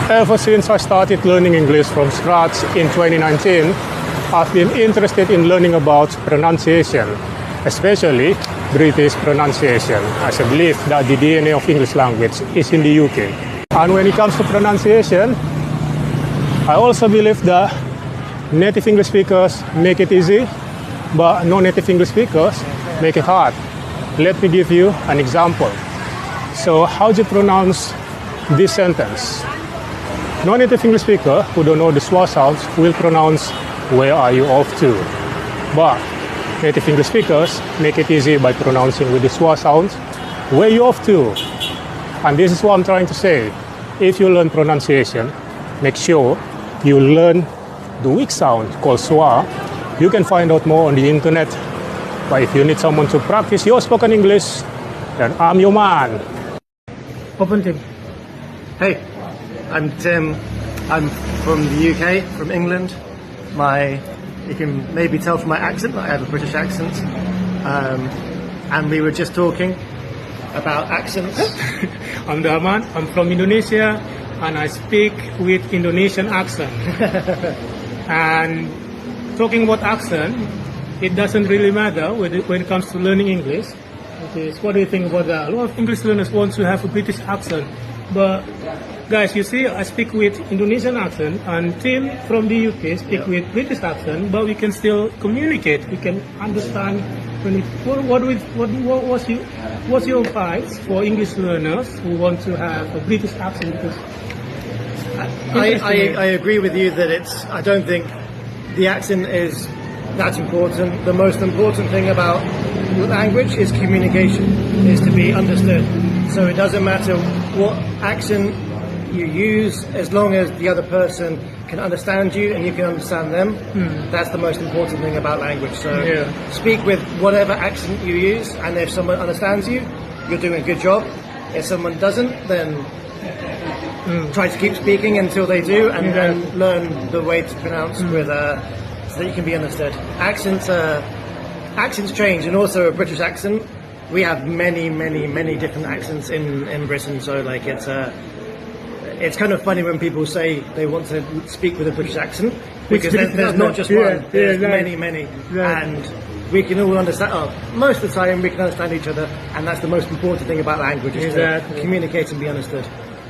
Ever since I started learning English from scratch in 2019, I've been interested in learning about pronunciation, especially British pronunciation, as I believe that the DNA of English language is in the UK. And when it comes to pronunciation, I also believe that native English speakers make it easy, but non-native English speakers make it hard. Let me give you an example. So how do you pronounce this sentence? Non-native English speaker who don't know the schwa sounds will pronounce "Where are you off to?" But native English speakers make it easy by pronouncing with the schwa sounds "Where you off to?" And this is what I'm trying to say. If you learn pronunciation, make sure you learn the weak sound called schwa. You can find out more on the internet. But if you need someone to practice your spoken English, then I'm your man. Open Tim. Hey, I'm Tim. I'm from the UK, from England. You can maybe tell from my accent that I have a British accent. And we were just talking about accents. I'm Daman. I'm from Indonesia, and I speak with Indonesian accent. And talking about accent, it doesn't really matter when it comes to learning English. Because what do you think about that? A lot of English learners want to have a British accent, but guys, you see, I speak with Indonesian accent, and Tim from the UK speak with British accent, but we can still communicate. We can understand. What's your advice for English learners who want to have a British accent? Because I agree with you that I don't think the accent is that important. The most important thing about language is communication, is to be understood. So it doesn't matter what accent you use, as long as the other person can understand you and you can understand them. That's the most important thing about language. So speak with whatever accent you use, and if someone understands you, you're doing a good job. If someone doesn't, then try to keep speaking until they do, and then learn the way to pronounce with so that you can be understood. Accents change, and also a British accent. We have many different accents in Britain. So like it's kind of funny when people say they want to speak with a British accent, because there's not just one. There's many, and we can all understand. Most of the time, we can understand each other, and that's the most important thing about language: is to communicate and be understood.